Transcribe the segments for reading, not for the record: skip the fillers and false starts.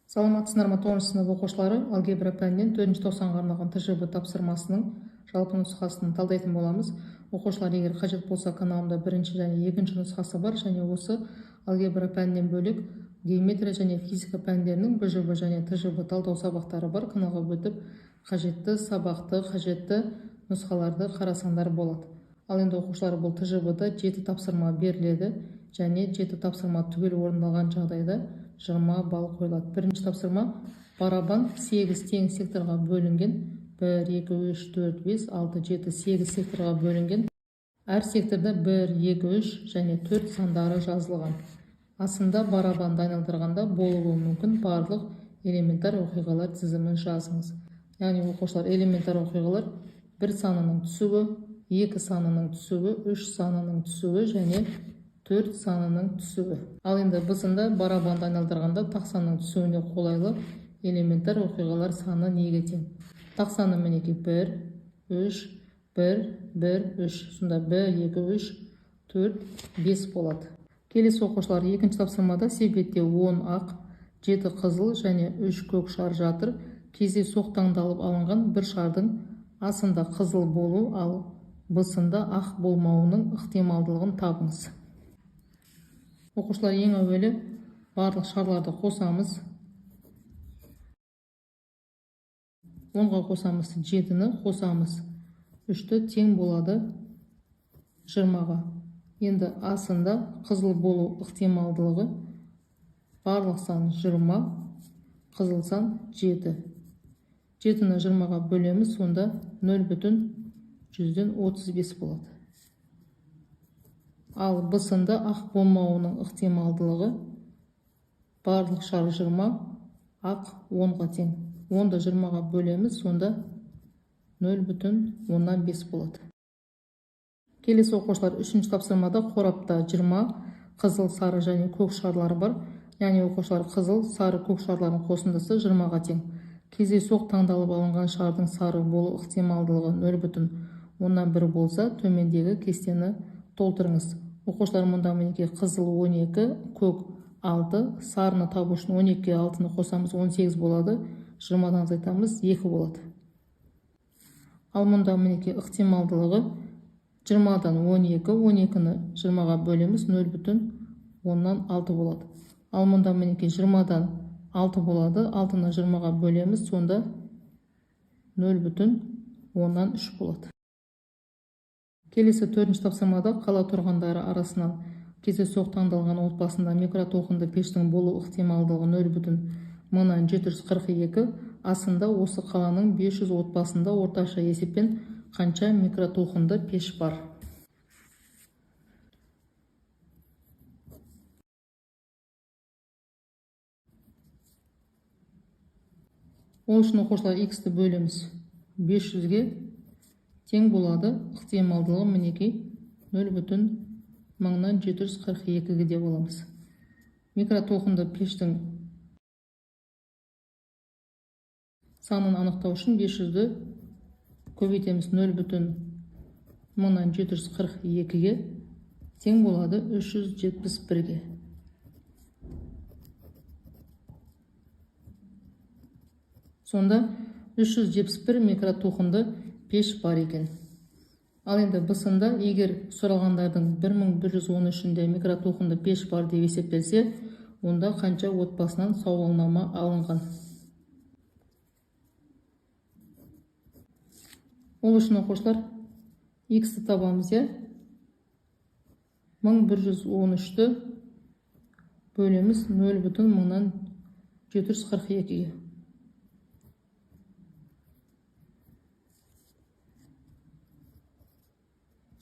Саламатсыздар ма 9 сынып оқушылары? Алгебра пәнінен 4-ші тоқсанға арналған ТЖБ тапсырмасының жалпы нұсқасын талдайтын боламыз. Оқушылар, егер қажет болса, каналымда 1-ші және 2-ші нұсқасы бар, және осы алгебра пәнінен бөлек геометрия және физика пәндерінің БЖБ және ТЖБ талдау сабақтары бар. Каналға өтіп, қажетті сабақты, қажетті нұсқаларды қарасаңдар болады. Ал енді оқушылар, бұл ТЖБ-да 7 тапсырма беріледі, және 7 тапсырма түгел орындалған жағдайда 20 балл қойылады. Бірінші тапсырма: барабан 8 тең секторға бөлінген. 1, 2, 3, 4, 5, 6, 7, 8 секторға бөлінген. Әр секторда 1, 2, 3 және 4 сандары жазылған. Астында барабанды айналдырғанда болуы мүмкін барлық элементар оқиғалар тізімін жазыңыз. Яғни оқушылар, элементар оқиғалар 1 санының түсуі, 2 санының түсуі, 3 санының түсуі және 4 санының түсуі. Ал енді бысында барабанды айналдырғанда тақсанның түсуіне қолайлы элементар оқиғалар саны неге тең? Тақсаны мінеки 1, 3, 1, 1, 3. Сонда 1, 2, 3, 4, 5 болады. Келесі оқушылар, екінші тапсырмада себетте 10 ақ, 7 қызыл және 3 көк шар жатыр. Кездейсоқ таңдалып алынған бір шардың асында қызыл болу, ал бысында ақ болмауының ықтималдылығын табыңыз. Оқушылар, ең әуелі барлық шарларды қосамыз. 10-ға қосамыз 7-ні, қосамыз 3-ті, тең болады 20-ға. Енді асында қызыл болу ықтималдылығы барлық сан 20, қызыл сан 7. 7-ні 20-ға бөлеміз, сонда 0,35 болады. Ал бысында ақ болмауының ықтималдылығы барлық шар 20, ақ 10-ға тең. 10-ды 20-ға бөлеміз, сонда 0,15 болады. Келесі оқушылар, үшінші тапсырмада қорапта 20 қызыл, сары және көк шарлар бар. Яғни оқушылар, қызыл, сары, көк шарлардың қосындысы 20-ға тең. Кездейсоқ таңдалып алынған шардың сары болу ықтималдылығы 0,1 болса, төмендегі кестені толтырыңыз. Оқушылар, мұнда мінеки қызыл 12, көк 6, сарыны табу үшін 12-ге 6-ны қосамыз, 18 болады. 20-дан азайтамыз, 2 болады. Ал мұнда мінеки ықтималдылығы 20-дан 12, 12-ні 20-ға бөлеміз, 0,6 болады. Ал мұнда мінеки 20-дан 6 болады, 6-ны 20-ға бөлеміз, сонда 0,3 болады. Келесі 4-ші тапсырмада қала тұрғындары арасынан кездейсоқ таңдалған отбасында микротолқынды пештің болу ықтималдылығы 0,742. Асында осы қаланың 500 отбасында орташа есеппен қанша микротолқынды пеш бар? Ол үшін оқушылар, x-ті бөлеміз 500-ге, тең болады ықтималдылығы мінеки 0,742-ге де боламыз. Микротолқынды пештің санын анықтау үшін 500-ді көбейтеміз, 0,742-ге тең болады 371-ге. Сонда 371 микротолқынды пеш бар екен. Ал енді бысында, егер сұралғандардың 1113-інде микротолқынды пеш бар деп есептелсе, онда қанша отбасынан сауалнама алынған? Ол үшін оқушылар, x-ті табамыз, 1113-ті бөлеміз 0,742-ге.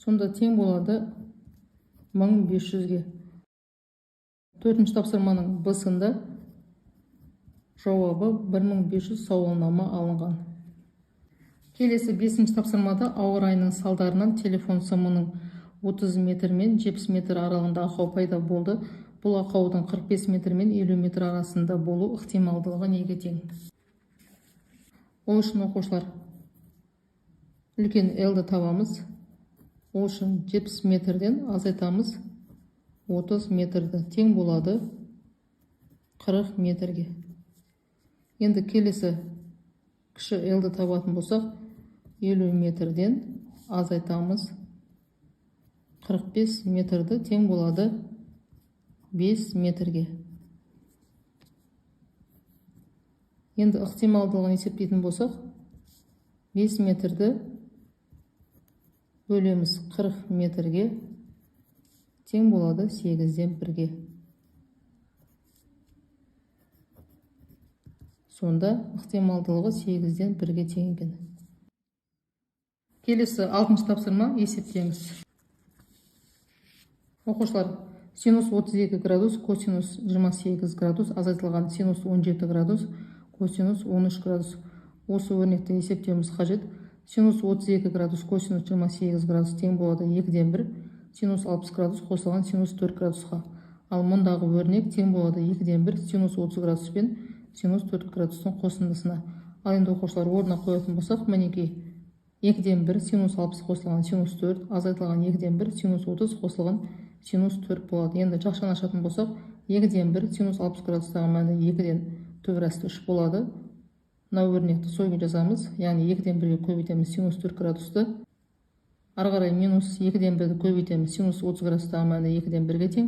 Сонда тең болады 1500-ге. 4-ші тапсырманың бысында жауабы 1500 сауалнама алынған. Келесі 5-ші тапсырмада ауа райының салдарынан телефон сымының 30 метр мен 70 метр аралығында ақау пайда болды. Бұл ақаудың 45 метр мен 50 метр арасында болу ықтималдылығы неге тең? Ол үшін оқушылар, үлкен L-ді табамыз. Ол үшін 70 метрден азайтамыз, 30 метрді, тең болады 40 метрге. Енді келесі кіші L-ді табатын болсақ, 50 метрден азайтамыз 45 метрді тең болады 5 метрге. Енді ықтималдылығын есептейтін болсақ, 5 метрді бөлеміз 40 метрге тең болады 8-ден 1-ге. Сонда ықтималдылығы 8-ден 1-ге тең екен. Келесі 6-шы тапсырма есептеңіз. Оқушылар, синус 32 градус, косинус 28 градус, азайтылған синус 17 градус, косинус 13 градус. Осы өрнекті есептеуіміз қажет. Синус 32 градус, косинус 28 градус тең болады 2-ден 1, синус 60 градус қосылған синус 4 градусқа. Ал мұндағы өрнек тең болады 2-ден 1, синус 30 градус пен синус 4 градустың қосындысына. Ал енді оқушылар орнына қоятын болсақ, мінекей 2-ден 1 синус 60 қосылған синус 4, азайтылған 2-ден 1 синус 30 қосылған синус 4 болады. Енді жақшаны ашатын болсақ, 2-ден 1 синус 60 градустағы мәні 2-ден төбірасты 3 болады. Мына өрнекті сойып жазамыз, яғни 2-ден 1-ге көбейтеміз синус 4 градусты. Ары қарай минус 2-ден 1-ді көбейтеміз, синус 30 градустағы мәні 2-ден 1-ге тең.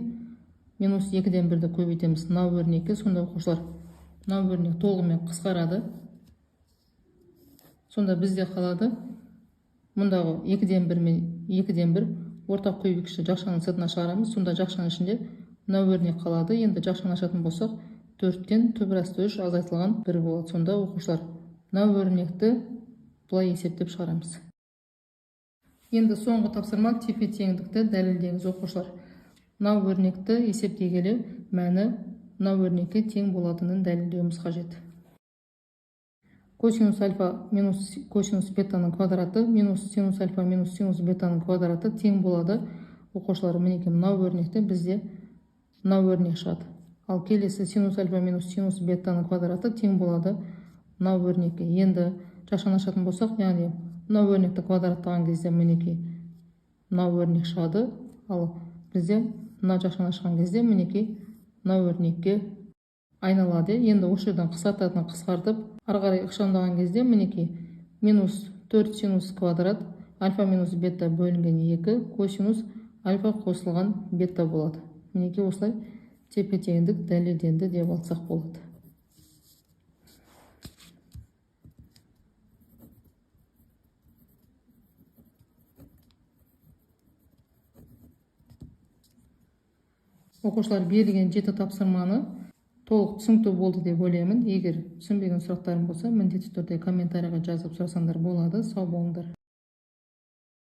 Минус 2-ден 1-ді көбейтеміз мына өрнекке. Сонда оқушылар, мына өрнек толығымен қысқарады. Сонда бізде қалады, мұндағы 2-ден 1 мен 2-ден 1 ортақ көбейгішті жақшаның сыртына шығарамыз. Сонда жақшаның ішінде мына өрнек қалады. Енді жақшаны ашатын болсақ, 4-тен төбірасты 3 азайтылған 1 болады. Сонда оқушылар, мына өрнекті бұлай есептеп шығарамыз. Енді соңғы тапсырма тепе теңдікті дәлелдеңіз. Оқушылар, мына өрнекті есептей келе мәні мына өрнекке тең болатынын дәлелдеуіміз қажет. Косинус альфа минус косинус бетаның квадраты минус синус альфа минус синус бетаның квадраты тең болады. Оқушылар, мінекей мына өрнекте бізде мына өрнек шығады. Ал келесі синус альфа минус синус бетаның квадраты тең болады мына өрнекке. Енді жақшаны ашатын болсақ, яғни мына өрнекті квадраттаған кезде мінекей мына өрнек шығады. Ал бізде мына жақшаны ашқан кезде мінекей мына өрнекке айналады. Енді осы жерден қысқартатын қысқартып, ары қарай ықшамдаған кезде мінекей минус 4 синус квадрат альфа минус бета бөлінген 2 косинус альфа қосылған бета болады. Мінекей осылай тепе теңдік дәлелденді деп алсақ болады. Оқушылар, берілген 7 тапсырманы толық түсінікті болды деп ойлаймын. Егер түсінбеген сұрақтарым болса, міндетті түрде комментарийға жазып сұрасаңдар болады. Сау болыңдар.